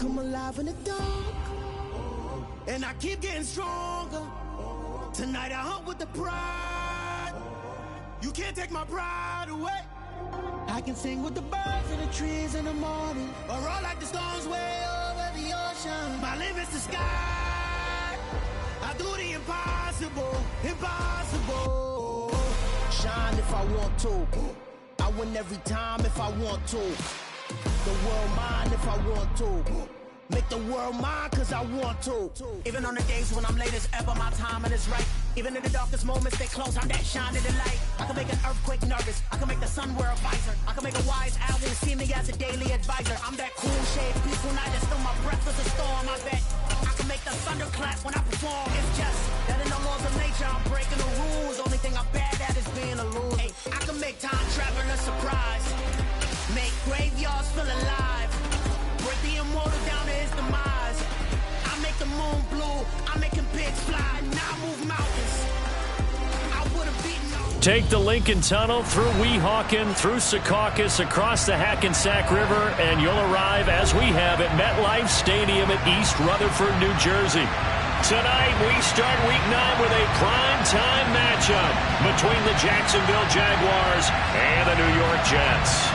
come alive in the dark, and I keep getting stronger. Tonight I hunt with the pride. You can't take my pride away. I can sing with the birds and the trees in the morning, or roll like the storms way over the ocean. My limit's the sky. I do the impossible, impossible. Shine if I want to. I win every time if I want to. The world mine if I want to. Make the world mine cause I want to. Even on the days when I'm late as ever, my timing is right. Even in the darkest moments, they close, I'm that shining the light. I can make an earthquake nervous, I can make the sun wear a visor. I can make a wise owl see me as a daily advisor. I'm that cool shade, peaceful night, and still my breath is a storm, I bet. I can make the thunder clap when I perform. It's just that in the laws of nature, I'm breaking the rules. Only thing I'm bad at is being a loser. Hey, I can make time travel a surprise. Make graveyards feel alive. Break the immortal down to his demise. I make the moon blue. I'm making pigs fly. Now I move mountains. I would have beaten them. Take the Lincoln Tunnel through Weehawken, through Secaucus, across the Hackensack River, and you'll arrive, as we have, at MetLife Stadium at East Rutherford, New Jersey. Tonight, we start Week 9 with a prime-time matchup between the Jacksonville Jaguars and the New York Jets.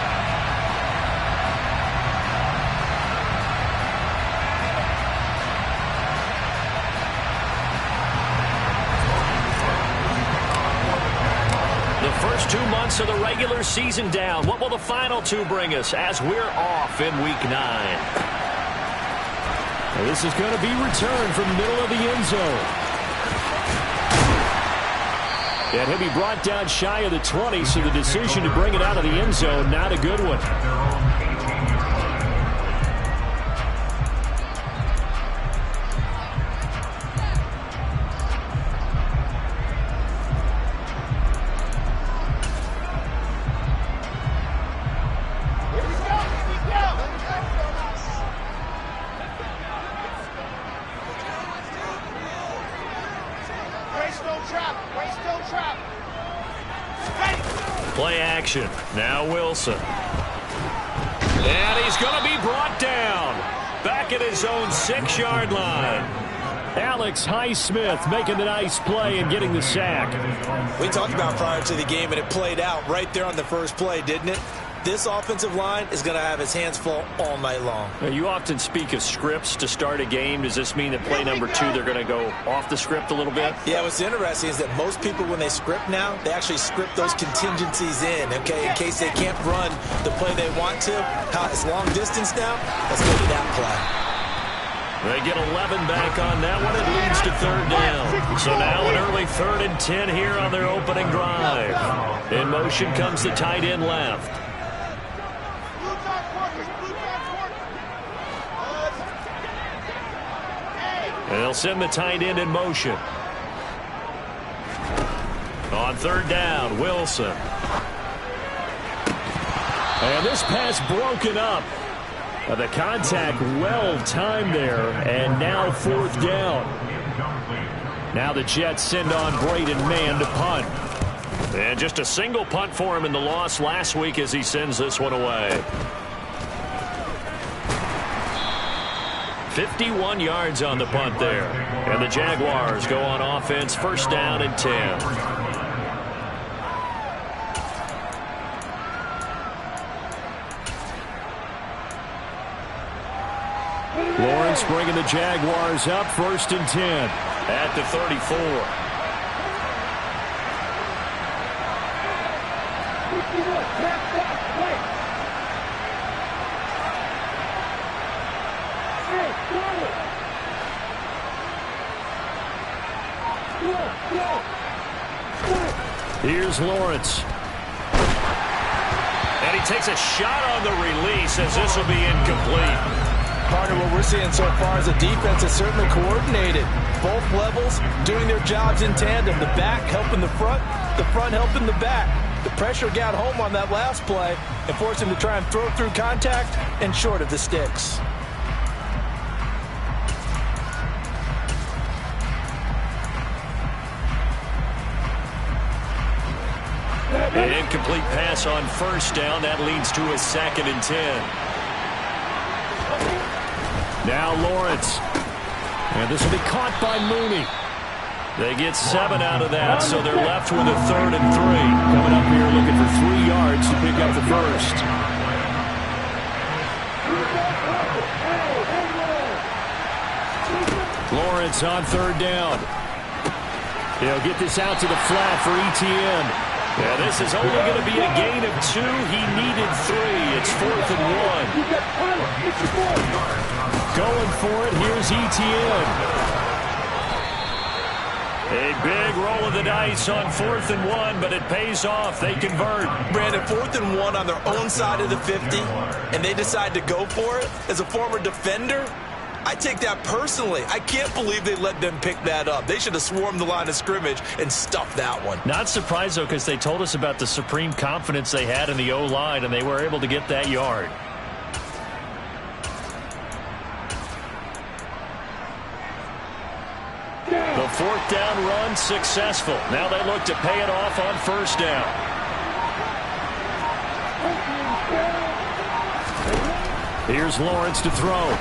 First 2 months of the regular season down. What will the final 2 bring us as we're off in Week 9? Well, this is going to be returned from the middle of the end zone. And he'll be brought down shy of the 20, so the decision to bring it out of the end zone, not a good one. Play action. Now Wilson. And he's going to be brought down. Back at his own 6-yard line. Alex Highsmith making the nice play and getting the sack. We talked about prior to the game, and it played out right there on the first play, didn't it? This offensive line is going to have his hands full all night long. Now, you often speak of scripts to start a game. Does this mean that play number 2, they're going to go off the script a little bit? Yeah, what's interesting is that most people, when they script now, they actually script those contingencies in, okay, in case they can't run the play they want to. It's long distance now. Let's go to that play. They get 11 back on that one. It leads to 3rd down. So now an early 3rd and 10 here on their opening drive. In motion comes the tight end left. And they'll send the tight end in motion. On 3rd down, Wilson. And this pass broken up. The contact well timed there, and now 4th down. Now the Jets send on Braden Mann to punt. And just a single punt for him in the loss last week as he sends this one away. 51 yards on the punt there. And the Jaguars go on offense, 1st down and 10. Lawrence bringing the Jaguars up, 1st and 10. At the 34. Here's Lawrence. And he takes a shot on the release as this will be incomplete. Part of what we're seeing so far is the defense is certainly coordinated. Both levels doing their jobs in tandem. The back helping the front helping the back. The pressure got home on that last play and forced him to try and throw through contact and short of the sticks. An incomplete pass on 1st down. That leads to a 2nd and 10. Now Lawrence. And this will be caught by Mooney. They get 7 out of that, so they're left with a 3rd and 3. Coming up here looking for 3 yards to pick up the first. Lawrence on 3rd down. He'll get this out to the flat for Etienne. Yeah, this is only going to be a gain of 2. He needed 3. It's 4th and 1. Going for it. Here's Etienne. A big roll of the dice on 4th and 1, but it pays off. They convert. Brandon, 4th and 1 on their own side of the 50, and they decide to go for it. As a former defender, I take that personally. I can't believe they let them pick that up. They should have swarmed the line of scrimmage and stuffed that one. Not surprised, though, because they told us about the supreme confidence they had in the O-line, and they were able to get that yard. The 4th down run successful. Now they look to pay it off on 1st down. Here's Lawrence to throw.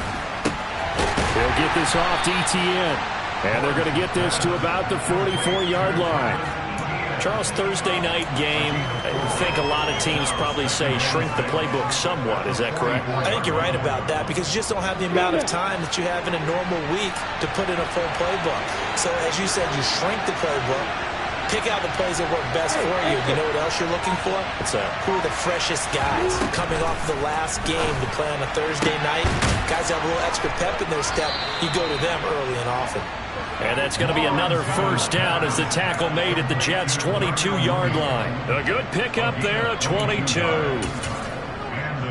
He'll get this off to Etienne. And they're going to get this to about the 44-yard line. Charles, Thursday night game, I think a lot of teams probably say shrink the playbook somewhat. Is that correct? I think you're right about that because you just don't have the amount of time that you have in a normal week to put in a full playbook. So as you said, you shrink the playbook, pick out the plays that work best for you. You know what else you're looking for? What's that? Who are the freshest guys coming off the last game to play on a Thursday night? Guys have a little extra pep in their step. You go to them early and often. And that's going to be another 1st down as the tackle made at the Jets' 22-yard line. A good pickup there at 22.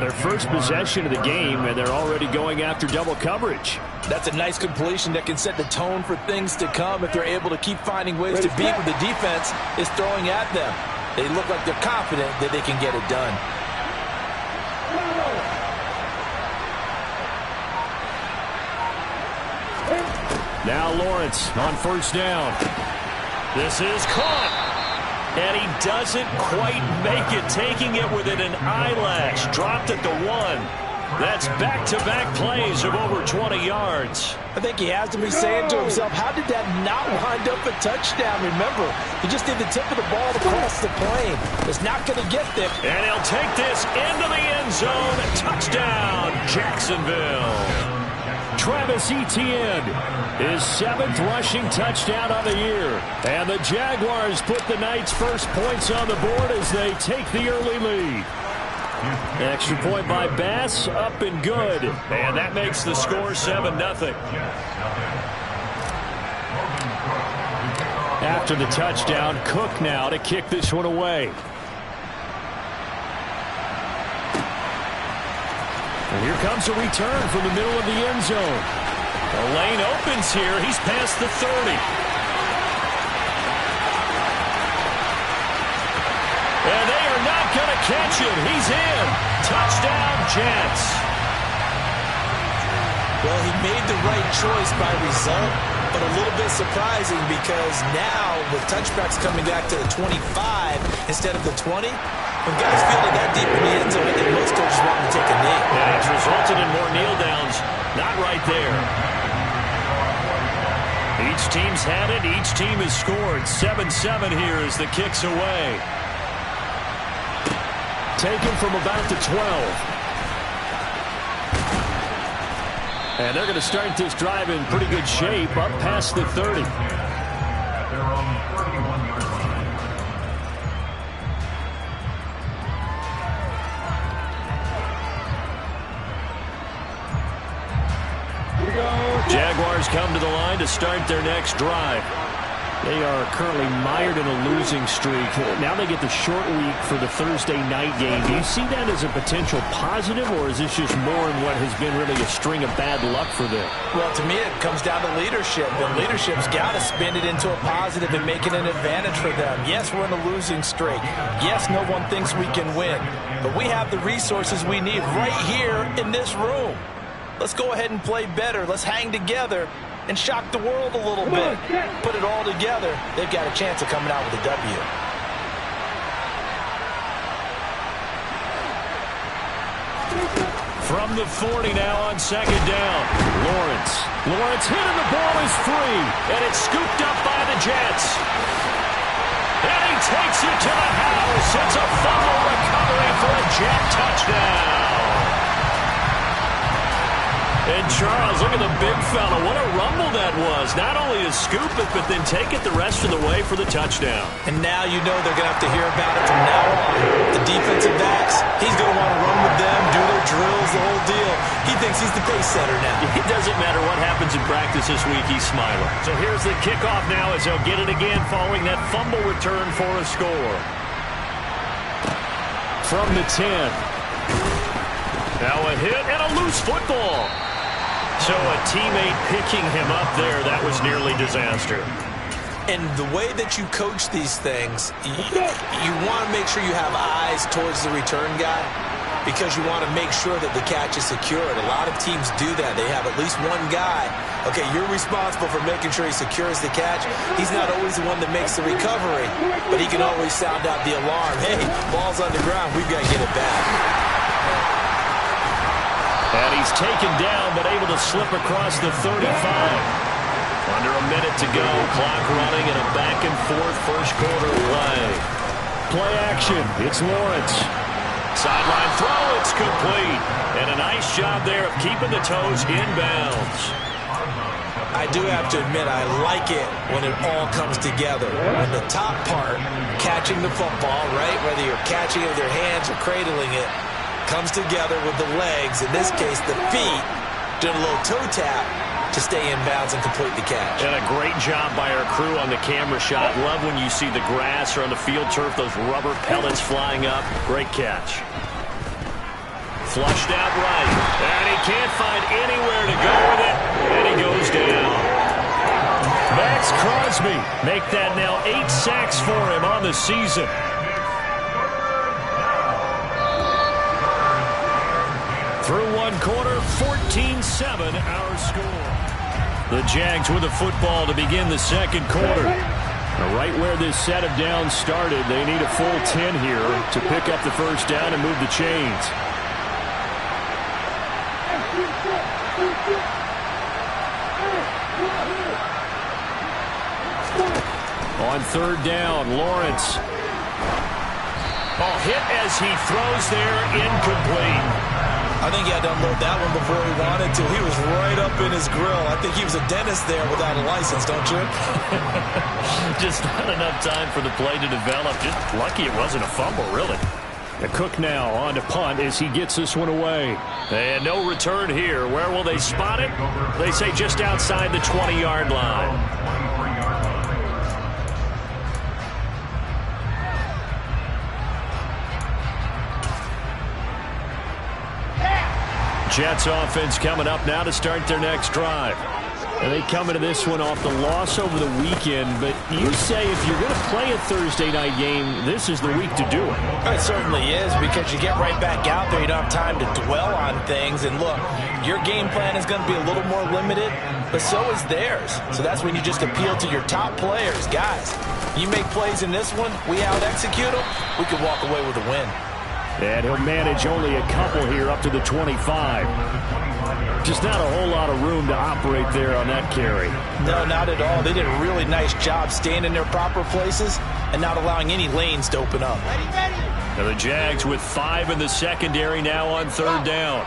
Their first possession of the game, and they're already going after double coverage. That's a nice completion that can set the tone for things to come if they're able to keep finding ways to beat what the defense is throwing at them. They look like they're confident that they can get it done. Now Lawrence on 1st down. This is caught. And he doesn't quite make it, taking it within an eyelash. Dropped at the 1. That's back-to-back plays of over 20 yards. I think he has to be saying to himself, how did that not wind up a touchdown? Remember, he just did the tip of the ball across the plane. It's not going to get there. And he'll take this into the end zone. Touchdown, Jacksonville. Travis Etienne, his 7th rushing touchdown on the year. And the Jaguars put the night's first points on the board as they take the early lead. Extra point by Bass, up and good. And that makes the score 7-0. After the touchdown, Cook now to kick this one away. And here comes a return from the middle of the end zone. The lane opens here. He's past the 30. And they are not going to catch him. He's in. Touchdown, Jets. Well, he made the right choice by result, but a little bit surprising because now with touchbacks coming back to the 25 instead of the 20, when guys feel it that deep in the end zone, I think most coaches want to take a knee. And it's resulted in more kneel downs. Not right there. Each team's had it. Each team has scored. 7-7 here as the kick's away. Taken from about the 12. And they're going to start this drive in pretty good shape, up past the 30. Jaguars come to the line to start their next drive. They are currently mired in a losing streak. Now they get the short week for the Thursday night game. Do you see that as a potential positive, or is this just more in what has been really a string of bad luck for them? Well, to me, it comes down to leadership, and leadership's got to spin it into a positive and make it an advantage for them. Yes, we're in a losing streak. Yes, no one thinks we can win, but we have the resources we need right here in this room. Let's go ahead and play better. Let's hang together and shock the world a little bit. Put it all together. They've got a chance of coming out with a W. From the 40 now on second down. Lawrence hit and the ball is free. And it's scooped up by the Jets. And he takes it to the house. It's a fumble recovery for a Jet touchdown. And Charles, look at the big fella. What a rumble that was. Not only to scoop it, but then take it the rest of the way for the touchdown. And now you know they're going to have to hear about it from now on. The defensive backs, he's going to want to run with them, do their drills, the whole deal. He thinks he's the pace setter now. It doesn't matter what happens in practice this week, he's smiling. So here's the kickoff now as he'll get it again following that fumble return for a score. From the 10. Now a hit and a loose football. So a teammate picking him up there, that was nearly disaster. And the way that you coach these things, you want to make sure you have eyes towards the return guy because you want to make sure that the catch is secured. A lot of teams do that. They have at least one guy. Okay, you're responsible for making sure he secures the catch. He's not always the one that makes the recovery, but he can always sound out the alarm. Hey, ball's on the ground. We've got to get it back. And he's taken down, but able to slip across the 35. Under a minute to go, clock running, and a back-and-forth first-quarter play. Play action, it's Lawrence. Sideline throw, it's complete. And a nice job there of keeping the toes inbounds. I do have to admit, I like it when it all comes together. When the top part, catching the football, right, whether you're catching it with your hands or cradling it, comes together with the legs, in this case the feet, doing a little toe tap to stay in bounds and complete the catch. And a great job by our crew on the camera shot. Love when you see the grass or on the field turf, those rubber pellets flying up. Great catch. Flushed out right. And he can't find anywhere to go with it. And he goes down. Max Crosby make that now 8 sacks for him on the season. Through one quarter, 14-7 our score. The Jags with the football to begin the second quarter. Now right where this set of downs started, they need a full 10 here to pick up the first down and move the chains. On third down, Lawrence. Ball hit as he throws there, incomplete. I think he had to unload that one before he wanted to. He was right up in his grill. I think he was a dentist there without a license, don't you? Just not enough time for the play to develop. Just lucky it wasn't a fumble, really. The Cook now on to punt as he gets this one away. And no return here. Where will they spot it? They say just outside the 20-yard line. Jets offense coming up now to start their next drive. And they come into this one off the loss over the weekend, but you say if you're going to play a Thursday night game, this is the week to do it. It certainly is, because you get right back out there. You don't have time to dwell on things. And look, your game plan is going to be a little more limited, but so is theirs. So that's when you just appeal to your top players. Guys, you make plays in this one, we out-execute them, we could walk away with a win. And he'll manage only a couple here up to the 25. Just not a whole lot of room to operate there on that carry. No, not at all. They did a really nice job staying in their proper places and not allowing any lanes to open up. Now the Jags with 5 in the secondary now on third down.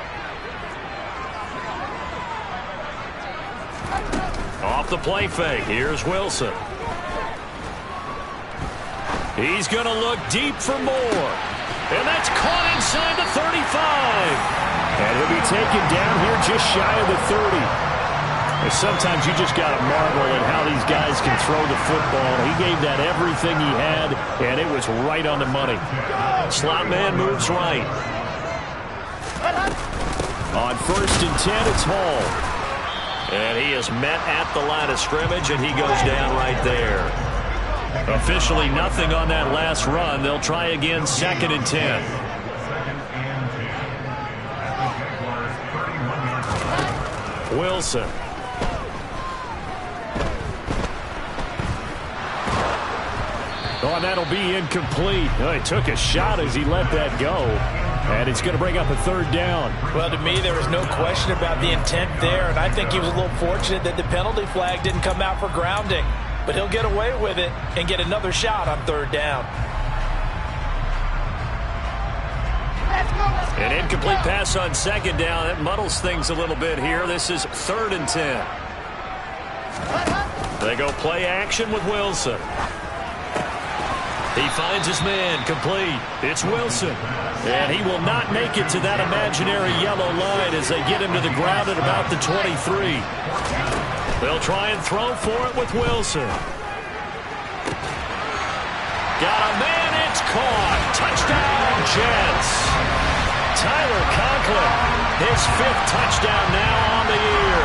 Off the play fake. Here's Wilson. He's going to look deep for more. And that's caught inside the 35. And he'll be taken down here just shy of the 30. And sometimes you just got to marvel at how these guys can throw the football. He gave that everything he had, and it was right on the money. Slot man moves right. On first and 10, it's Hall. And he is met at the line of scrimmage, and he goes down right there. Officially nothing on that last run. They'll try again, second and 10. Wilson. Oh, and that'll be incomplete. Oh, he took a shot as he let that go. And it's going to bring up a third down. Well, to me, there was no question about the intent there, and I think he was a little fortunate that the penalty flag didn't come out for grounding. But he'll get away with it and get another shot on third down. An incomplete pass on second down. That muddles things a little bit here. This is 3rd and 10. They go play action with Wilson. He finds his man, complete. It's Wilson. And he will not make it to that imaginary yellow line as they get him to the ground at about the 23. They'll try and throw for it with Wilson. Got a man, it's caught. Touchdown, Jets. Tyler Conklin, his 5th touchdown now on the year.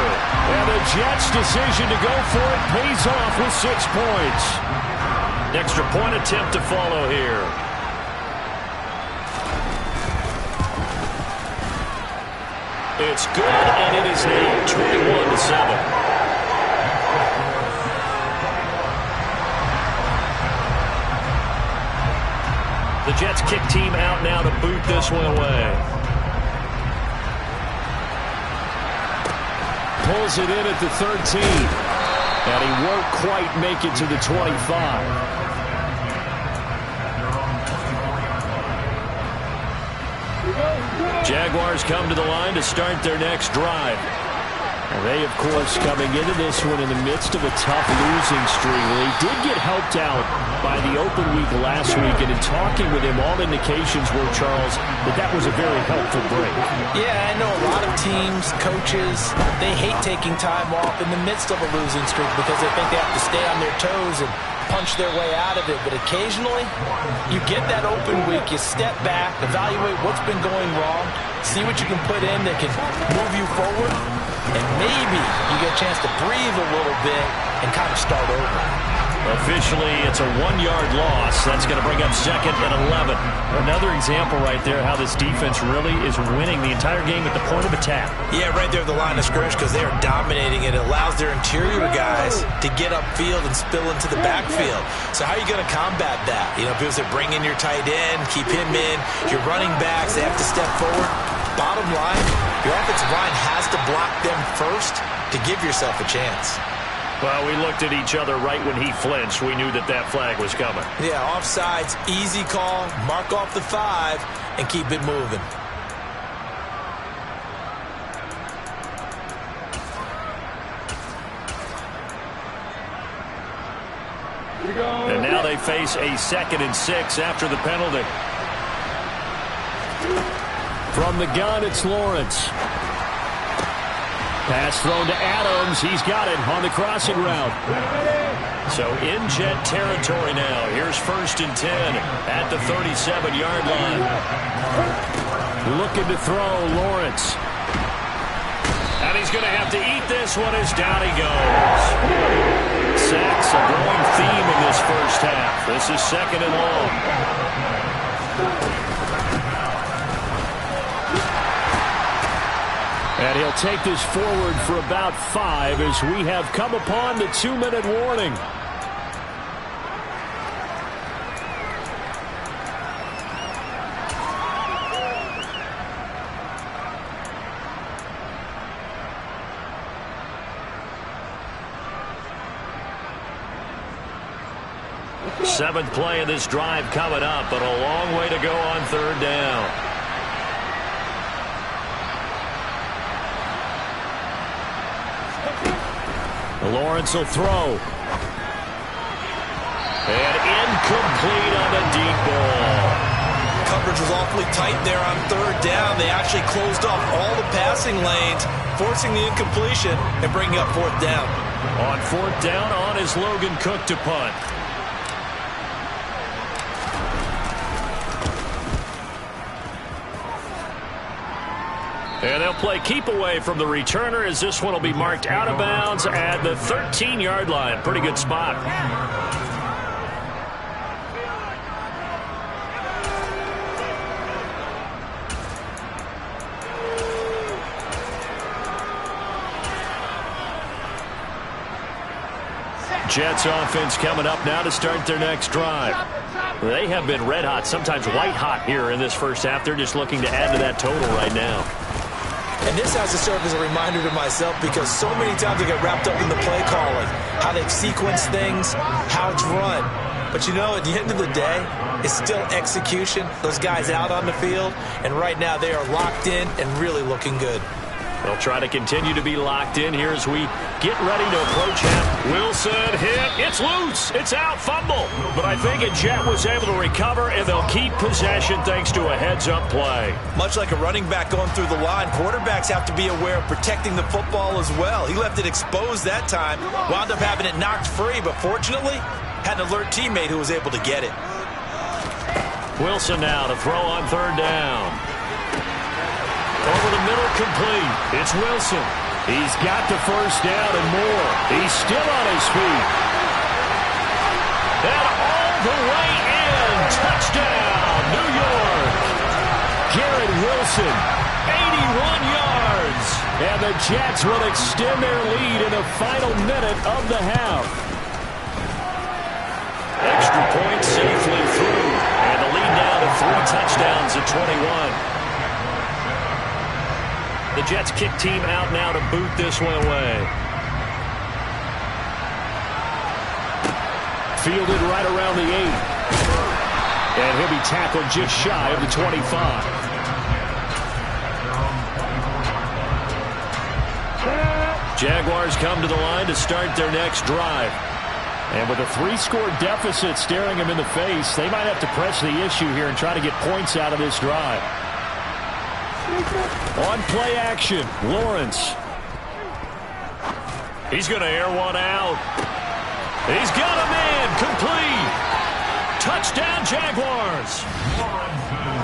And the Jets' decision to go for it pays off with 6 points. Extra point attempt to follow here. It's good, and it is named 21-7. The Jets kick team out now to boot this one away. Pulls it in at the 13. And he won't quite make it to the 25. Jaguars come to the line to start their next drive. And they, of course, coming into this one in the midst of a tough losing streak. Well, he did get helped out by the open week last week, and in talking with him, all indications were, Charles, that was a very helpful break. Yeah, I know a lot of teams, coaches, they hate taking time off in the midst of a losing streak because they think they have to stay on their toes and punch their way out of it. But occasionally, you get that open week, you step back, evaluate what's been going wrong, see what you can put in that can move you forward, and maybe you get a chance to breathe a little bit and kind of start over. Officially, it's a 1-yard loss. That's going to bring up 2nd and 11. Another example right there how this defense really is winning the entire game at the point of attack. Yeah, right there at the line of scrimmage because they are dominating it. It allows their interior guys to get upfield and spill into the backfield. So how are you going to combat that? You know, because they bring in your tight end, keep him in. Your running backs, they have to step forward. Bottom line, your offensive line has to block them first to give yourself a chance. Well, we looked at each other right when he flinched. We knew that that flag was coming. Yeah, offsides, easy call, mark off the 5, and keep it moving. And now they face a 2nd and 6 after the penalty. From the gun, it's Lawrence. Pass thrown to Adams. He's got it on the crossing route. So in Jet territory now. Here's 1st and 10 at the 37-yard line. Looking to throw, Lawrence. And he's going to have to eat this one as down he goes. Sacks a growing theme in this first half. This is 2nd and long. And he'll take this forward for about 5 as we have come upon the 2-minute warning. Seventh play of this drive coming up, but a long way to go on 3rd down. Lawrence will throw. And incomplete on the deep ball. Coverage was awfully tight there on 3rd down. They actually closed off all the passing lanes, forcing the incompletion and bringing up 4th down. On 4th down, on is Logan Cook to punt. And they'll play keep away from the returner as this one will be marked out of bounds at the 13-yard line. Pretty good spot. Jets offense coming up now to start their next drive. They have been red hot, sometimes white hot here in this first half. They're just looking to add to that total right now. And this has to serve as a reminder to myself because so many times I get wrapped up in the play calling, how they've sequenced things, how it's run. But, you know, at the end of the day, it's still execution. Those guys out on the field, and right now they are locked in and really looking good. They'll try to continue to be locked in here as we get ready to approach half. Wilson hit. It's loose. It's out. Fumble. But I think a Jet was able to recover, and they'll keep possession thanks to a heads-up play. Much like a running back going through the line, quarterbacks have to be aware of protecting the football as well. He left it exposed that time, wound up having it knocked free, but fortunately had an alert teammate who was able to get it. Wilson now to throw on third down. Over the middle, complete. It's Wilson. He's got the first down and more. He's still on his feet. And all the way in. Touchdown, New York. Garrett Wilson, 81 yards. And the Jets will extend their lead in the final minute of the half. Extra point safely through. And the lead now to 3 touchdowns at 21. The Jets kick team out now to boot this one away. Fielded right around the 8. And he'll be tackled just shy of the 25. Jaguars come to the line to start their next drive. And with a 3-score deficit staring them in the face, they might have to press the issue here and try to get points out of this drive. On play action, Lawrence. He's going to air one out. He's got a man, complete. Touchdown, Jaguars.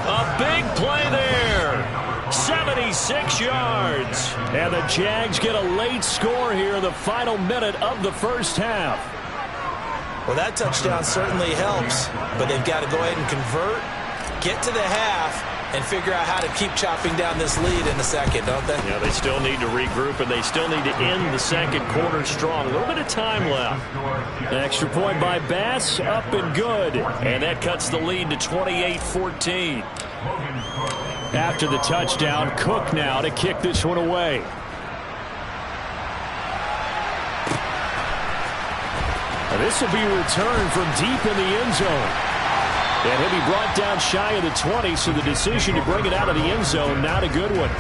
A big play there. 76 yards. And the Jags get a late score here in the final minute of the first half. Well, that touchdown certainly helps, but they've got to go ahead and convert, get to the half, and figure out how to keep chopping down this lead in the second, don't they? Yeah, they still need to regroup, and they still need to end the second quarter strong. A little bit of time left. An extra point by Bass, up and good. And that cuts the lead to 28-14. After the touchdown, Cook now to kick this one away. And this will be returned from deep in the end zone. And he'll be brought down shy of the 20, so the decision to bring it out of the end zone, not a good one.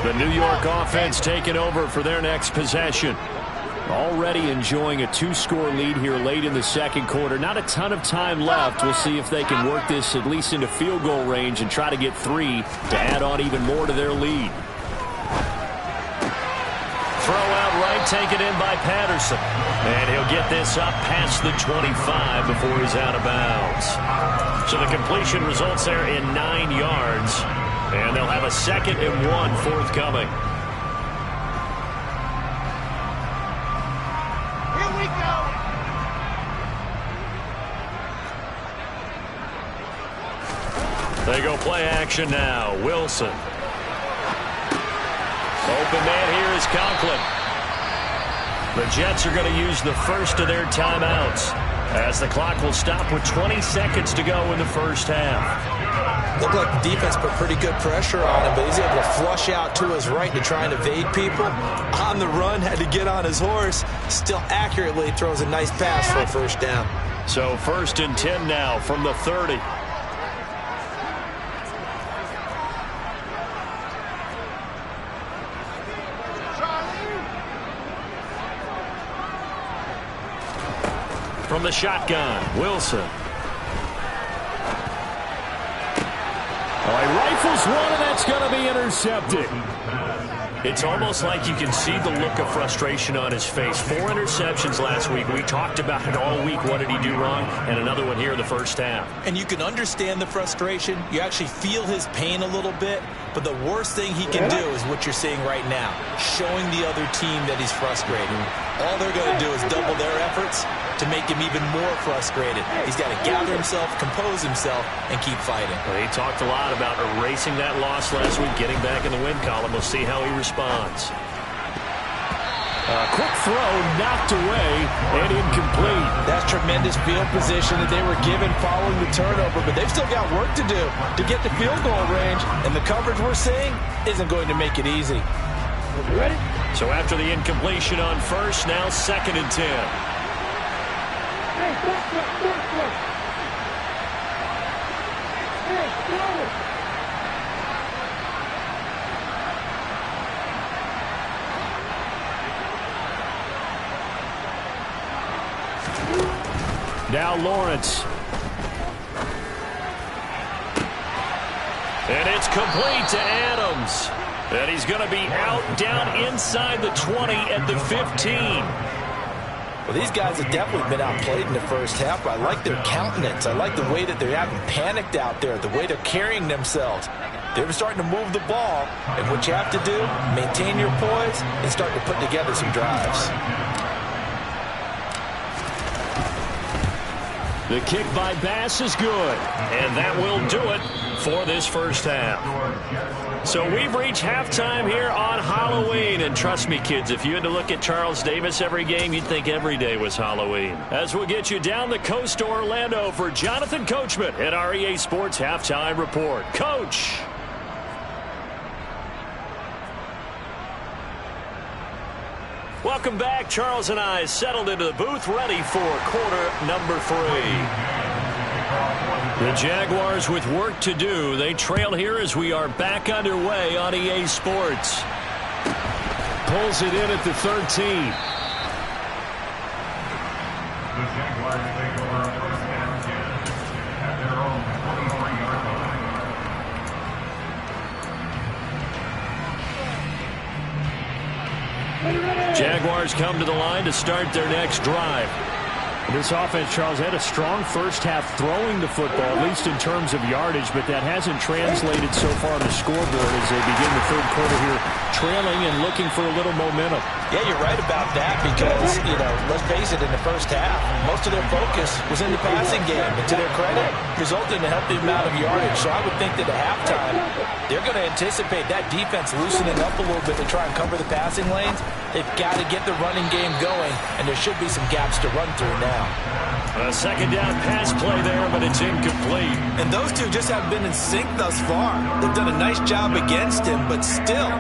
The New York offense taking over for their next possession. Already enjoying a 2-score lead here late in the second quarter. Not a ton of time left. We'll see if they can work this at least into field goal range and try to get 3 to add on even more to their lead. Throw out right, taken in by Patterson. And he'll get this up past the 25 before he's out of bounds. So the completion results there in 9 yards. And they'll have a 2nd and 1 forthcoming. They go play action now. Wilson. Open man here is Conklin. The Jets are going to use the first of their timeouts as the clock will stop with 20 seconds to go in the first half. Looked like the defense put pretty good pressure on him, but he's able to flush out to his right to try and evade people. On the run, had to get on his horse. Still accurately throws a nice pass for a first down. So 1st and 10 now from the 30. From the shotgun, Wilson. Oh, he rifles one, and that's going to be intercepted. It's almost like you can see the look of frustration on his face. 4 interceptions last week. We talked about it all week. What did he do wrong? And another one here in the first half. And you can understand the frustration. You actually feel his pain a little bit. But the worst thing he can do is what you're seeing right now, showing the other team that he's frustrated. All they're going to do is double their efforts to make him even more frustrated. He's got to gather himself, compose himself, and keep fighting. Well, he talked a lot about erasing that loss last week, getting back in the win column. We'll see how he responds. Quick throw, knocked away, and incomplete. That's tremendous field position that they were given following the turnover, but they've still got work to do to get the field goal range, and the coverage we're seeing isn't going to make it easy. Ready? So after the incompletion on first, now 2nd and 10. Now Lawrence. And it's complete to Adams. And he's going to be out down inside the 20 at the 15. Well, these guys have definitely been outplayed in the first half, but I like their countenance. I like the way that they're having panicked out there, the way they're carrying themselves. They're starting to move the ball, and what you have to do, maintain your poise and start to put together some drives. The kick by Bass is good, and that will do it for this first half. So we've reached halftime here on Halloween, and trust me, kids, if you had to look at Charles Davis every game, you'd think every day was Halloween. As we'll get you down the coast to Orlando for Jonathan Coachman at our EA Sports Halftime Report. Coach! Welcome back. Charles and I settled into the booth, ready for quarter number 3. The Jaguars with work to do. They trail here as we are back underway on EA Sports. Pulls it in at the 13. The Jaguars take over first and 10 at their own 23-yard line. Jaguars come to the line to start their next drive. This offense, Charles, had a strong first half throwing the football, at least in terms of yardage, but that hasn't translated so far on the scoreboard as they begin the third quarter here, trailing and looking for a little momentum. Yeah, you're right about that because, let's face it, in the first half, most of their focus was in the passing game. And to their credit, resulted in a healthy amount of yardage. So I would think that at halftime, they're going to anticipate that defense loosening up a little bit to try and cover the passing lanes. They've got to get the running game going, and there should be some gaps to run through now. A second down pass play there, but it's incomplete. And those two just haven't been in sync thus far. They've done a nice job against him, but still,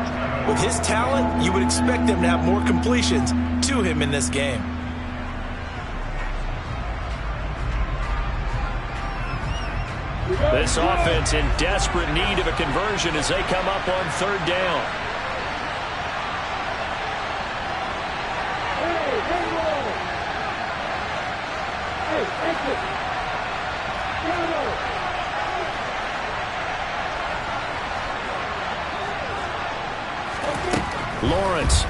with his talent, you would expect them to have more completions to him in this game. This offense in desperate need of a conversion as they come up on third down. Lawrence.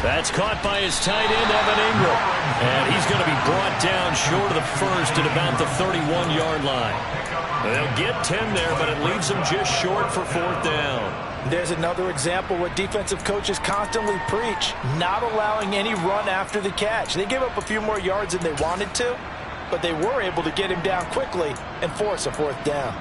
That's caught by his tight end, Evan Ingram. And he's going to be brought down short of the first at about the 31-yard line. They'll get 10 there, but it leaves them just short for fourth down. There's another example where defensive coaches constantly preach, not allowing any run after the catch. They gave up a few more yards than they wanted to, but they were able to get him down quickly and force a fourth down.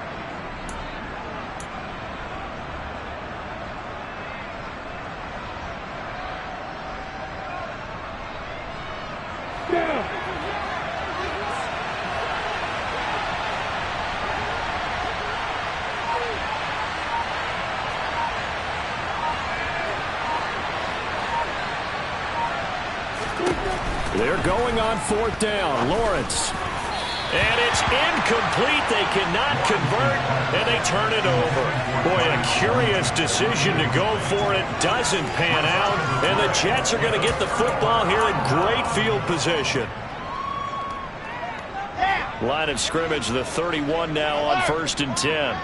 They're going on fourth down. Lawrence. And it's incomplete. They cannot convert, and they turn it over. Boy, a curious decision to go for it. Doesn't pan out, and the Jets are going to get the football here in great field position. Line of scrimmage, the 31 now on first and 10.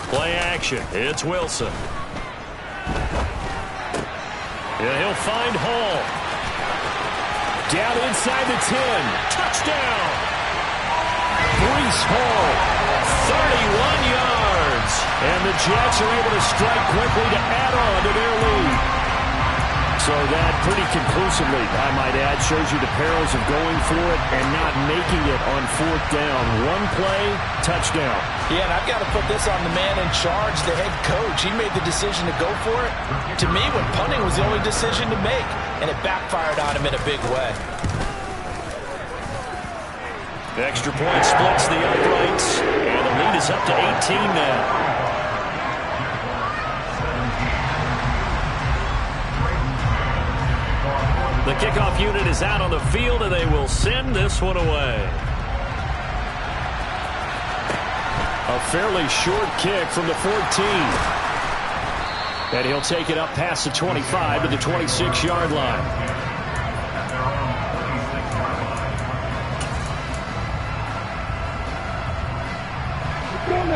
Play action. It's Wilson. And he'll find Hall. Down inside the 10. Touchdown. Breece Hall, 31 yards. And the Jets are able to strike quickly to add on to their lead. So that pretty conclusively, I might add, shows you the perils of going for it and not making it on fourth down. One play, touchdown. Yeah, and I've got to put this on the man in charge, the head coach. He made the decision to go for it. To me, when punting was the only decision to make, and it backfired on him in a big way. The extra point splits the uprights, and the lead is up to 18 now. The kickoff unit is out on the field, and they will send this one away. A fairly short kick from the 14. And he'll take it up past the 25 to the 26-yard line.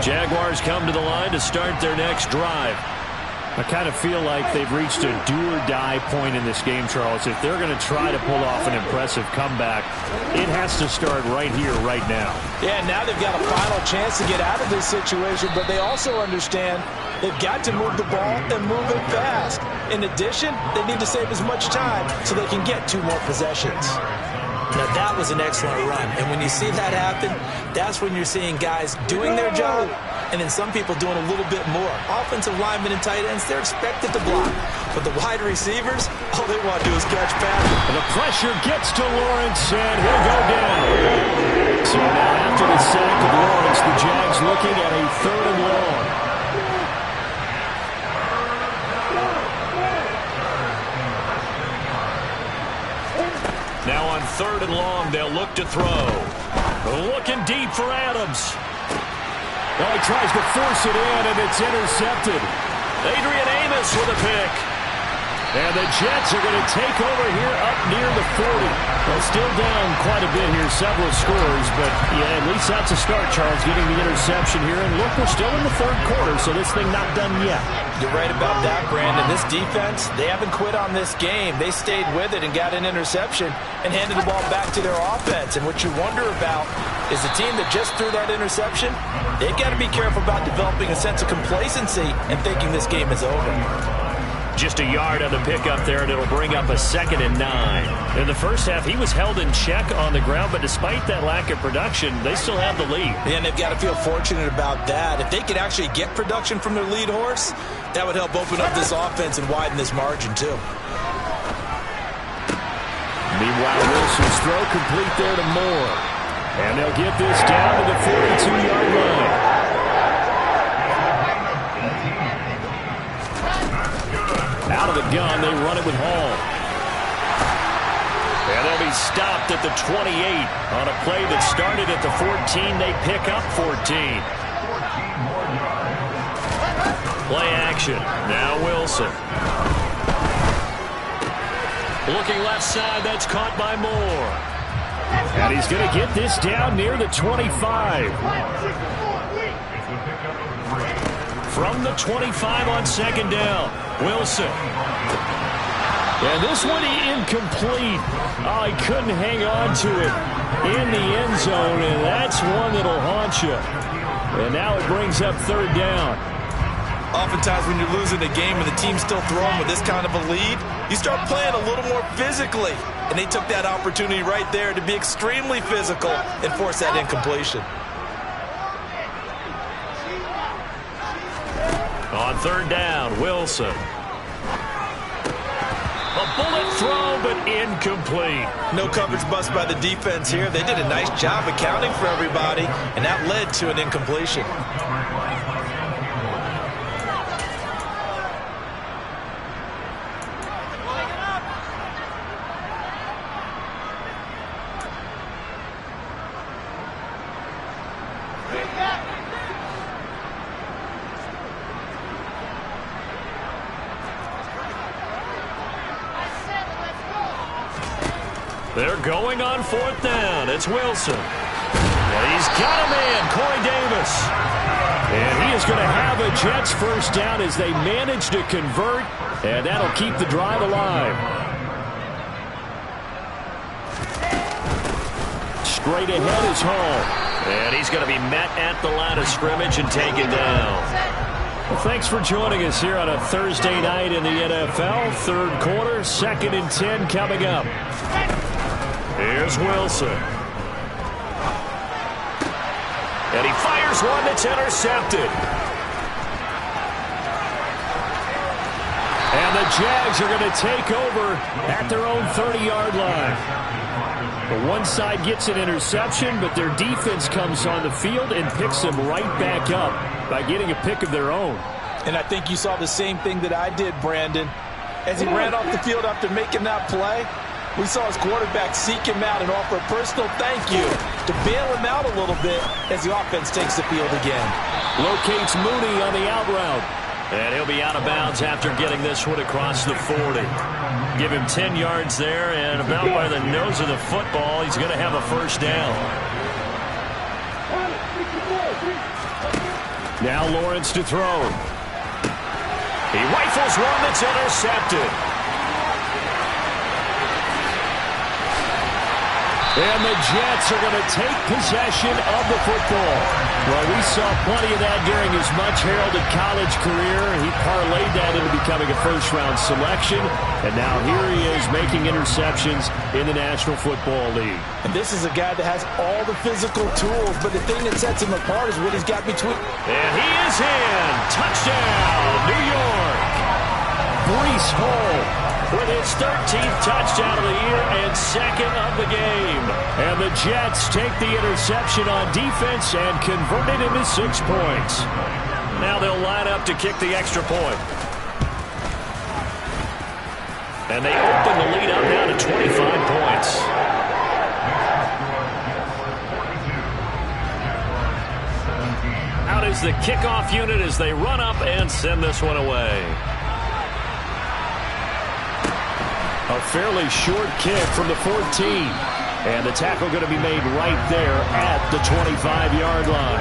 Jaguars come to the line to start their next drive. I kind of feel like they've reached a do-or-die point in this game, Charles. If they're going to try to pull off an impressive comeback, it has to start right here, right now. Yeah, now they've got a final chance to get out of this situation, but they also understand they've got to move the ball and move it fast. In addition, they need to save as much time so they can get 2 more possessions. Now, that was an excellent run, and when you see that happen, that's when you're seeing guys doing their job and then some people doing a little bit more. Offensive linemen and tight ends, they're expected to block. But the wide receivers, all they want to do is catch passes. And the pressure gets to Lawrence, and he'll go down. So now after the sack of Lawrence, the Jags looking at a 3rd and long. Now on 3rd and long, they'll look to throw. Looking deep for Adams. Well, he tries to force it in, and it's intercepted. Adrian Amos with a pick. And the Jets are going to take over here up near the 40. Well, still down quite a bit here, several scores, but yeah, at least that's a start, Charles, getting the interception here. And look, we're still in the 3rd quarter, so this thing not done yet. You're right about that, Brandon. This defense, they haven't quit on this game. They stayed with it and got an interception and handed the ball back to their offense. And what you wonder about is the team that just threw that interception, they've got to be careful about developing a sense of complacency and thinking this game is over. Just a yard on the pickup there, and it'll bring up a 2nd and 9. In the first half, he was held in check on the ground, but despite that lack of production, they still have the lead. And they've got to feel fortunate about that. If they could actually get production from their lead horse, that would help open up this offense and widen this margin, too. Meanwhile, Wilson's throw complete there to Moore. And they'll get this down to the 42-yard line. Out of the gun, they run it with Hall. And they'll be stopped at the 28. On a play that started at the 14, they pick up 14. Play action. Now Wilson. Looking left side, that's caught by Moore. And he's going to get this down near the 25. From the 25 on 2nd down, Wilson. And this one incomplete. Oh, he couldn't hang on to it in the end zone, and that's one that'll haunt you. And now it brings up 3rd down. Oftentimes when you're losing a game and the team's still throwing with this kind of a lead, you start playing a little more physically. And they took that opportunity right there to be extremely physical and force that incompletion. On 3rd down, Wilson. A bullet throw, but incomplete. No coverage bust by the defense here. They did a nice job accounting for everybody, and that led to an incompletion. They're going on 4th down. It's Wilson. And he's got a man, Corey Davis. And he is going to have a Jets 1st down as they manage to convert, and that'll keep the drive alive. straight ahead is Hall. And he's going to be met at the line of scrimmage and taken down. Well, thanks for joining us here on a Thursday night in the NFL. Third quarter, 2nd and 10 coming up. Here's Wilson. And he fires one that's intercepted. And the Jags are going to take over at their own 30-yard line. The one side gets an interception, but their defense comes on the field and picks them right back up by getting a pick of their own. And I think you saw the same thing that I did, Brandon. As he ran off the field after making that play, we saw his quarterback seek him out and offer a personal thank you to bail him out a little bit as the offense takes the field again. Locates Mooney on the out route. And he'll be out of bounds after getting this one across the 40. Give him 10 yards there, and about by the nose of the football, he's going to have a first down. Now Lawrence to throw. He rifles one that's intercepted. And the Jets are going to take possession of the football. Well, we saw plenty of that during his much-heralded college career. He parlayed that into becoming a first-round selection. And now here he is making interceptions in the National Football League. And this is a guy that has all the physical tools, but the thing that sets him apart is what he's got between. And he is in. Touchdown, New York. Breece Hall with his 13th touchdown of the year and 2nd of the game. And the Jets take the interception on defense and convert it into 6 points. Now they'll line up to kick the extra point. And they open the lead up now to 25 points. Out is the kickoff unit as they run up and send this one away. A fairly short kick from the 14. And the tackle going to be made right there at the 25-yard line.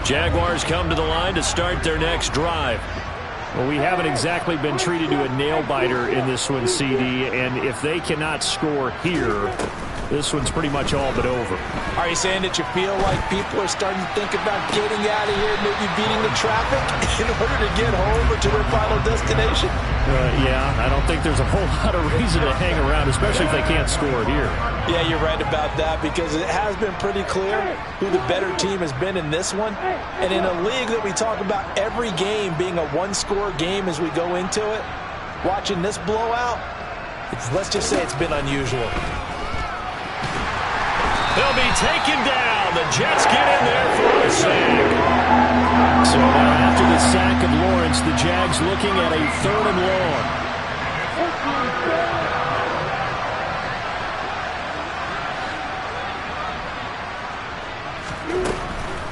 Jaguars come to the line to start their next drive. Well, we haven't exactly been treated to a nail-biter in this one, CD. And if they cannot score here, this one's pretty much all but over. Are you saying that you feel like people are starting to think about getting out of here, maybe beating the traffic in order to get home or to their final destination? Yeah, I don't think there's a whole lot of reason to hang around, especially if they can't score here. Yeah, you're right about that because it has been pretty clear who the better team has been in this one. And in a league that we talk about every game being a one-score game as we go into it, watching this blowout, let's just say it's been unusual. They'll be taken down. The Jets get in there for a sack. So now after the sack of Lawrence, the Jags looking at a 3rd and long.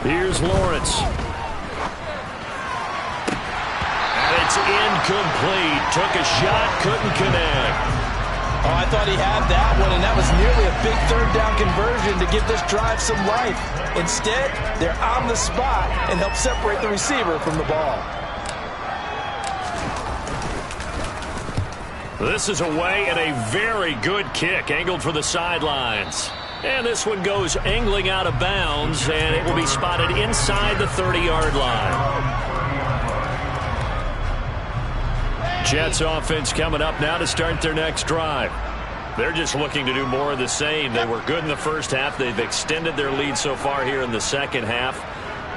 Here's Lawrence. And it's incomplete. Took a shot, couldn't connect. Oh, I thought he had that one, and that was nearly a big 3rd down conversion to give this drive some life. Instead, they're on the spot and help separate the receiver from the ball. This is away and a very good kick, angled for the sidelines. And this one goes angling out of bounds, and it will be spotted inside the 30-yard line. Jets offense coming up now to start their next drive. They're just looking to do more of the same. They were good in the first half. They've extended their lead so far here in the second half.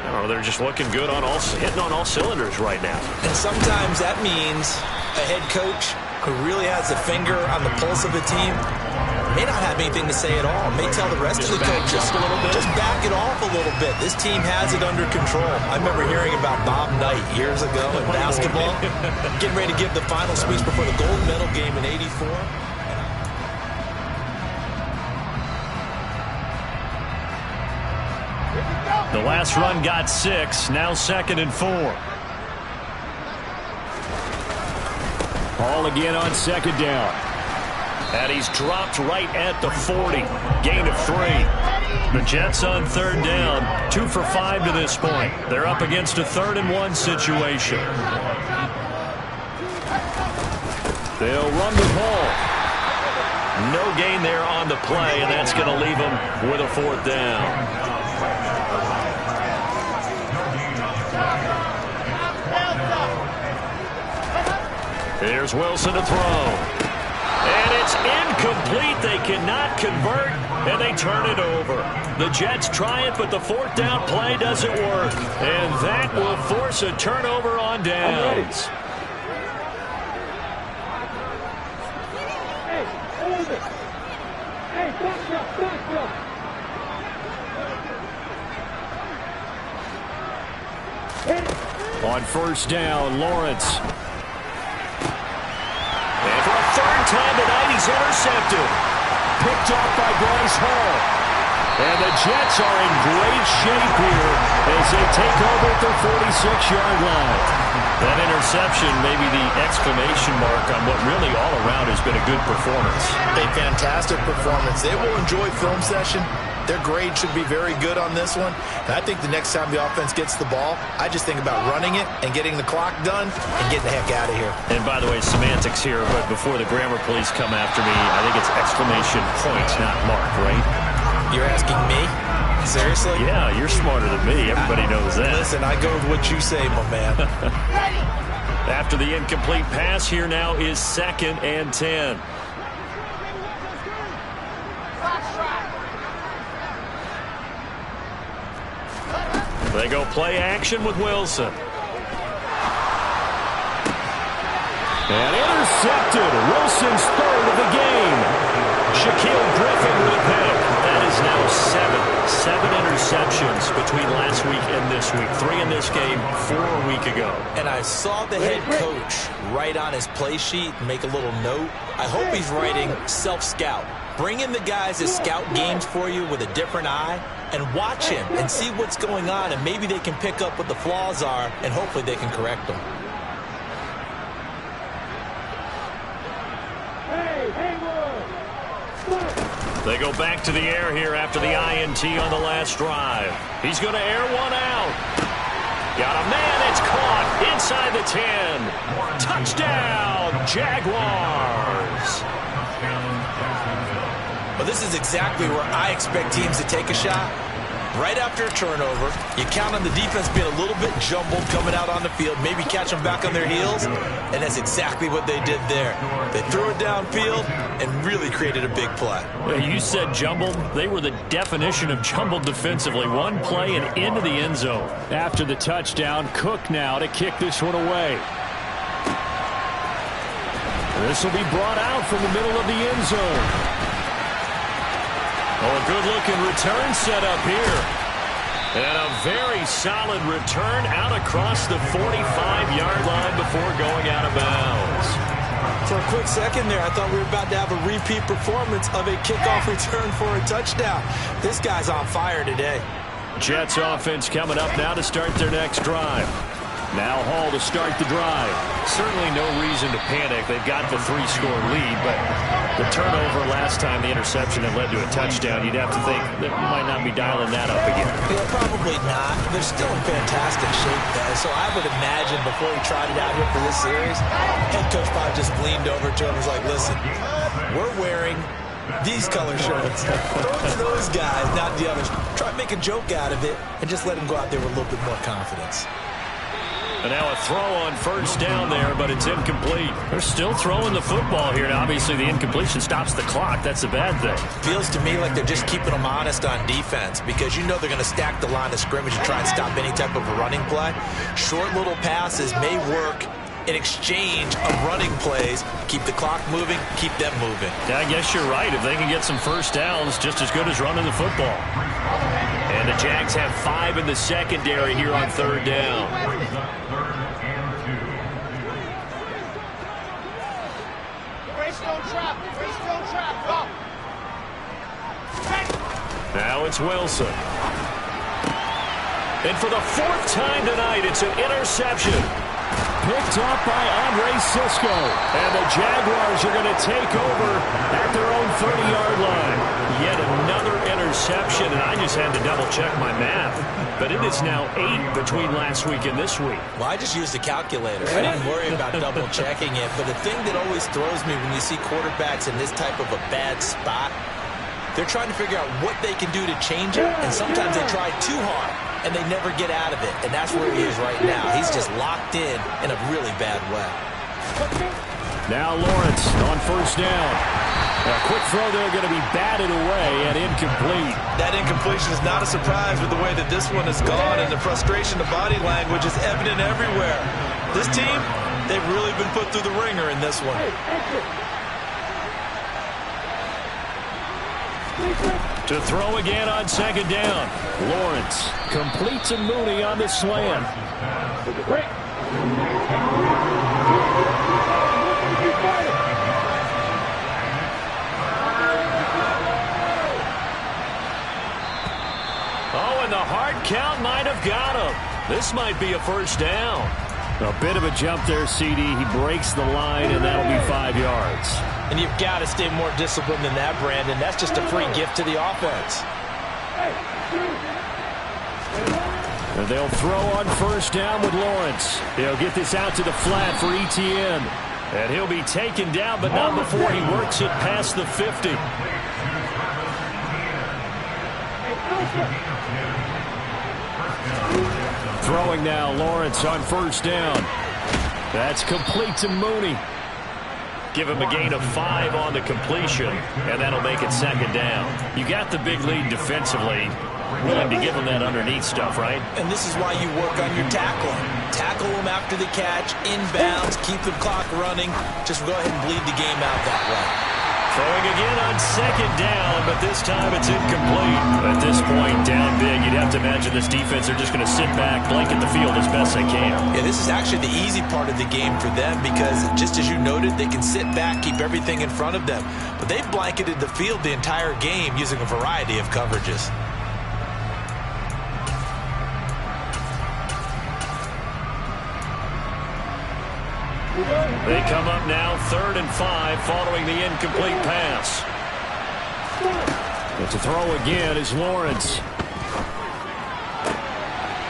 I don't know, they're just looking good on hitting on all cylinders right now. And sometimes that means a head coach who really has a finger on the pulse of the team may not have anything to say at all. May tell the rest of the coaches just a little bit. Just back it off a little bit. This team has it under control. I remember hearing about Bob Knight years ago in basketball, getting ready to give the final speech before the gold medal game in '84. The last run got 6. Now 2nd and 4. Ball again on 2nd down. And he's dropped right at the 40. Gain of 3. The Jets on 3rd down. 2 for 5 to this point. They're up against a 3rd and 1 situation. They'll run the ball. No gain there on the play, and that's going to leave them with a 4th down. Here's Wilson to throw. And it's incomplete. They cannot convert, and they turn it over. The Jets try it, but the 4th down play doesn't work. And that will force a turnover on downs. On 1st down, Lawrence. And for a 3rd time tonight, he's intercepted. Picked off by Bryce Hall. And the Jets are in great shape here as they take over at their 46-yard line. That interception may be the exclamation mark on what really all around has been a good performance. A fantastic performance. They will enjoy film session. Their grade should be very good on this one. And I think the next time the offense gets the ball, I just think about running it and getting the clock done and getting the heck out of here. And by the way, semantics here, but before the grammar police come after me, I think it's exclamation point, not mark, right? You're asking me? Seriously? Yeah, you're smarter than me. Everybody knows that. Listen, I go with what you say, my man. After the incomplete pass, here now is 2nd and 10. They go play action with Wilson. And intercepted. Wilson's 3rd of the game. Shaquille Griffin with a pick. That is now 7 interceptions between last week and this week. 3 in this game, 4 a week ago. And I saw the head coach write on his play sheet and make a little note. I hope he's writing self-scout. Bring in the guys that scout games for you with a different eye and watch him and see what's going on, and maybe they can pick up what the flaws are, and hopefully they can correct them. They go back to the air here after the INT on the last drive. He's going to air one out. Got a man. It's caught inside the 10. Touchdown, Jaguars. Well, this is exactly where I expect teams to take a shot. Right after a turnover, you count on the defense being a little bit jumbled coming out on the field, maybe catch them back on their heels, and that's exactly what they did there. They threw it downfield and really created a big play. Well, you said jumbled. They were the definition of jumbled defensively. One play and into the end zone. After the touchdown, Cook now to kick this one away. This will be brought out from the middle of the end zone. Oh, a good-looking return set up here. And a very solid return out across the 45-yard line before going out of bounds. For a quick second there, I thought we were about to have a repeat performance of a kickoff return for a touchdown. This guy's on fire today. Jets offense coming up now to start their next drive. Now Hall to start the drive. Certainly no reason to panic. They've got the 3-score lead, but the turnover last time, the interception that led to a touchdown, you'd have to think that you might not be dialing that up again. Yeah, probably not. They're still in fantastic shape, though. So I would imagine before he tried it out here for this series, head coach probably just leaned over to him and was like, listen, we're wearing these color shirts. Throw it to those guys, not the others. Try to make a joke out of it and just let them go out there with a little bit more confidence. And now a throw on first down there, but it's incomplete. They're still throwing the football here. Now, obviously, the incompletion stops the clock. That's a bad thing. Feels to me like they're just keeping them honest on defense because you know they're going to stack the line of scrimmage and try and stop any type of a running play. Short little passes may work in exchange of running plays. Keep the clock moving, keep them moving. Yeah, I guess you're right. If they can get some first downs, just as good as running the football. And the Jags have 5 in the secondary here on third down. Now it's Wilson. And for the 4th time tonight, it's an interception. picked off by Andre Sisco. And the Jaguars are going to take over at their own 30-yard line. Yet another interception, and I just had to double-check my math. But it is now 8 between last week and this week. Well, I just used the calculator. I didn't worry about double-checking it. But the thing that always throws me when you see quarterbacks in this type of a bad spot, they're trying to figure out what they can do to change it, and sometimes they try too hard, and they never get out of it. And that's where he is right now. He's just locked in a really bad way. Now Lawrence on first down. A quick throw there going to be batted away and incomplete. That incompletion is not a surprise with the way that this one has gone, and the frustration of body language is evident everywhere. This team, they've really been put through the ringer in this one. To throw again on second down. Lawrence completes a Mooney on the slant. Oh, and the hard count might have got him. This might be a first down. A bit of a jump there, CD. He breaks the line, and that'll be 5 yards. And you've got to stay more disciplined than that, Brandon. That's just a free gift to the offense. And they'll throw on first down with Lawrence. He'll get this out to the flat for ETN. And he'll be taken down, but not before he works it past the 50. Throwing now, Lawrence on first down. That's complete to Mooney. Give him a gain of 5 on the completion, and that'll make it second down. You got the big lead defensively. Willing to give him that underneath stuff, right? And this is why you work on your tackling. Tackle them after the catch, inbounds, keep the clock running. Just go ahead and bleed the game out that way. Throwing again on second down, but this time it's incomplete. At this point, down big, you'd have to imagine this defense are just going to sit back, blanket the field as best they can. Yeah, this is actually the easy part of the game for them because, just as you noted, they can sit back, keep everything in front of them. But they've blanketed the field the entire game using a variety of coverages. They come up now 3rd and 5 following the incomplete pass. But to throw again is Lawrence.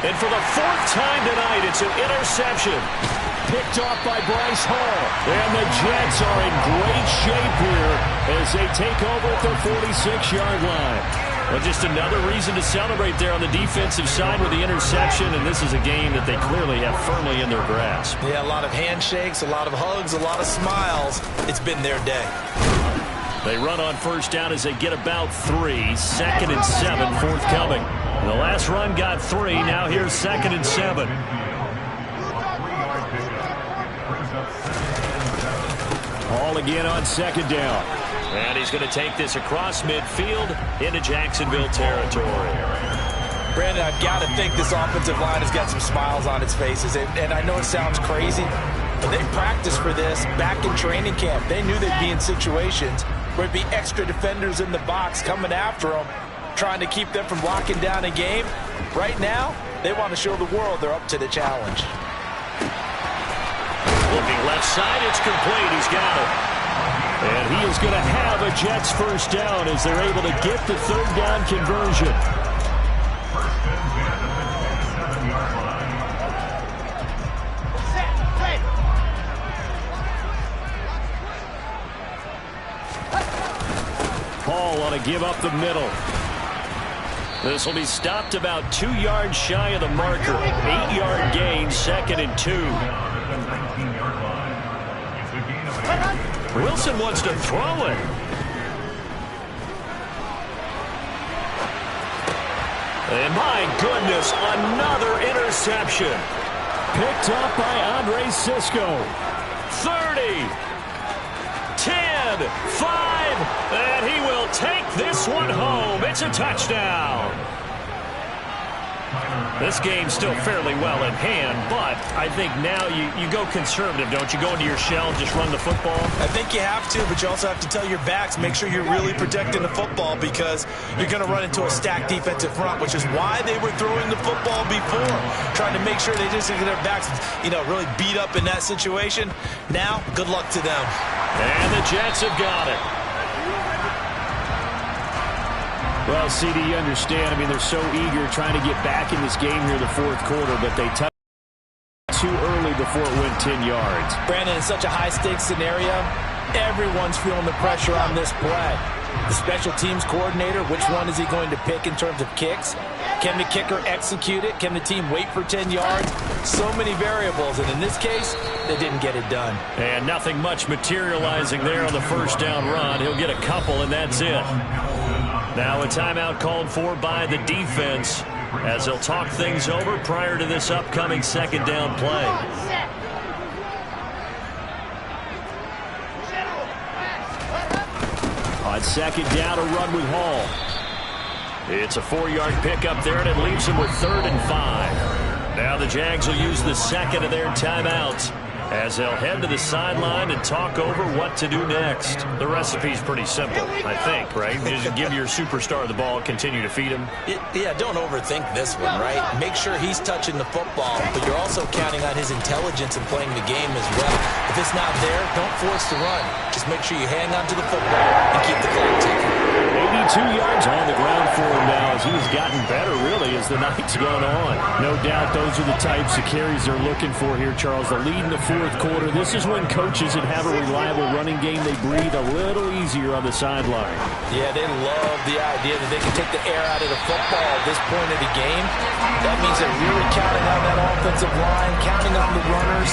And for the 4th time tonight, it's an interception. Picked off by Bryce Hall. And the Jets are in great shape here as they take over at their 46-yard line. Well, just another reason to celebrate there on the defensive side with the interception, and this is a game that they clearly have firmly in their grasp. Yeah, a lot of handshakes, a lot of hugs, a lot of smiles. It's been their day. They run on first down as they get about 3. 2nd and 7 forthcoming. The last run got 3. Now here's 2nd and 7. Hall again on second down. And he's going to take this across midfield into Jacksonville territory. Brandon, I've got to think this offensive line has got some smiles on its faces. And I know it sounds crazy, but they practiced for this back in training camp. They knew they'd be in situations where there'd be extra defenders in the box coming after them, trying to keep them from locking down a game. Right now, they want to show the world they're up to the challenge. Looking left side, it's complete. He's got it. And he is going to have a Jets first down as they're able to get the 3rd down conversion. First and 10 at the 7-yard line. Hall on a give up the middle. This will be stopped about 2 yards shy of the marker. 8-yard gain, 2nd and 2. Wilson wants to throw it. And my goodness, another interception. Picked up by Andre Sisco. 30, 10, 5, and he will take this one home. It's a touchdown. This game's still fairly well in hand, but I think now you go conservative, don't you? Go into your shell and just run the football? I think you have to, but you also have to tell your backs, make sure you're really protecting the football because you're going to run into a stacked defensive front, which is why they were throwing the football before, trying to make sure they just get their backs, really beat up in that situation. Now, good luck to them. And the Jets have got it. Well, CD, you understand. I mean, they're so eager trying to get back in this game here in the fourth quarter, but they touched too early before it went 10 yards. Brandon, in such a high-stakes scenario, everyone's feeling the pressure on this play. The special teams coordinator, which one is he going to pick in terms of kicks? Can the kicker execute it? Can the team wait for 10 yards? So many variables, and in this case, they didn't get it done. And nothing much materializing there on the first down run. He'll get a couple, and that's it. Now a timeout called for by the defense as they'll talk things over prior to this upcoming second down play. On second down, a run with Hall. It's a 4-yard pickup there, and it leaves them with 3rd and 5. Now the Jags will use the second of their timeouts as they'll head to the sideline and talk over what to do next. The recipe's pretty simple, I think, right? Just give your superstar the ball, continue to feed him. Yeah, don't overthink this one, right? Make sure he's touching the football, but you're also counting on his intelligence in playing the game as well. If it's not there, don't force the run. Just make sure you hang on to the football and keep the clock ticking. 82 yards on the ground for him now as he's gotten better, really, as the night's gone on. No doubt those are the types of carries they're looking for here, Charles. The lead in the fourth quarter. This is when coaches that have a reliable running game, they breathe a little easier on the sideline. Yeah, they love the idea that they can take the air out of the football at this point of the game. That means they're really counting on that offensive line, counting on the runners,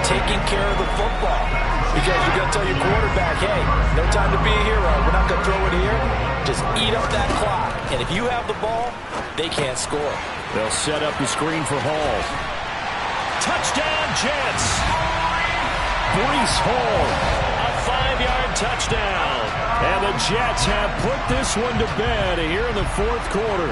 taking care of the football. Because you're going to tell your quarterback, hey, no time to be a hero. We're not going to throw it here. Just eat up that clock. And if you have the ball, they can't score. They'll set up the screen for Hall. Touchdown, Jets! Breece Hall. A 5-yard touchdown. And the Jets have put this one to bed here in the fourth quarter.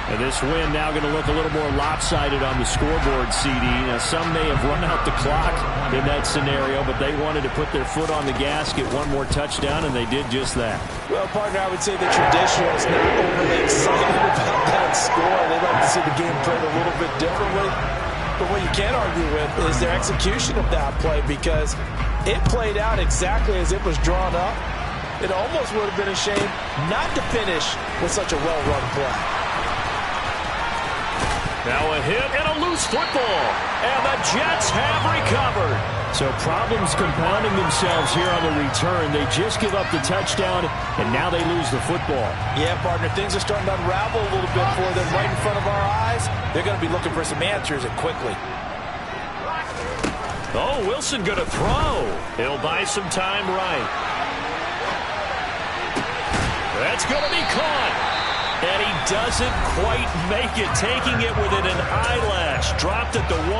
And this win now going to look a little more lopsided on the scoreboard, CD. Now, some may have run out the clock in that scenario, but they wanted to put their foot on the gas, get one more touchdown, and they did just that. Well, partner, I would say the traditionals not overly excited about that score. They'd like to see the game played a little bit differently. But what you can't argue with is their execution of that play because it played out exactly as it was drawn up. It almost would have been a shame not to finish with such a well-run play. Now a hit and a loose football. And the Jets have recovered. So problems compounding themselves here on the return. They just give up the touchdown, and now they lose the football. Yeah, partner, things are starting to unravel a little bit for them right in front of our eyes. They're going to be looking for some answers, and quickly. Oh, Wilson going to throw. He'll buy some time right. That's going to be caught. And he doesn't quite make it, taking it within an eyelash. Dropped at the 1.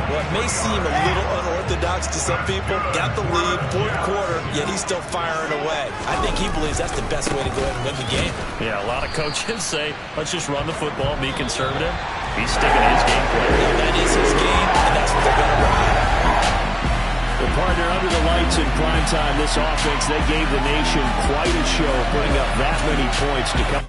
Well, it may seem a little unorthodox to some people. Got the lead, fourth quarter, yet he's still firing away. I think he believes that's the best way to go ahead and win the game. Yeah, a lot of coaches say, let's just run the football, be conservative. He's sticking to his game plan. Yeah, that is his game, and that's what they're going to run. The partner under the lights in prime time, this offense, they gave the nation quite a show, putting up that many points to come.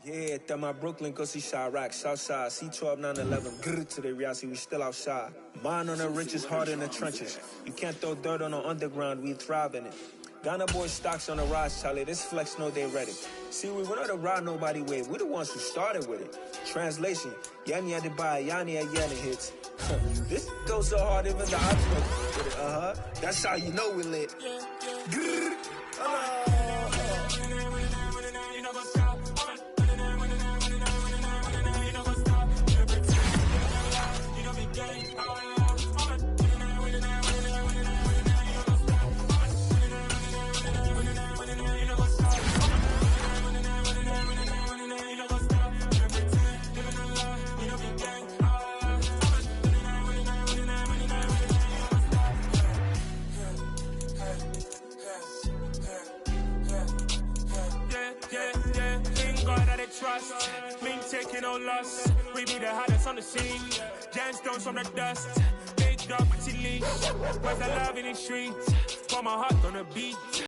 Yeah, that my Brooklyn, go see Chirac, Southside, C12, 911, grrr to the reality, we still outside. Mine on the riches, hard in the trenches. You can't throw dirt on the underground, we thrive in it. Ghana boys stocks on the rise, Charlie, this flex know they ready. See, we're not a ride nobody wave, we're the ones who started with it. Translation, Yanni had to buy, Yanni at Yanni hits. This goes so hard, even the option with it, that's how you know we lit. Grrr, lost. We be the hottest on the scene. Gemstones from the dust. Big dog, pretty leash. Where's the love in the streets? Put my heart on the beat.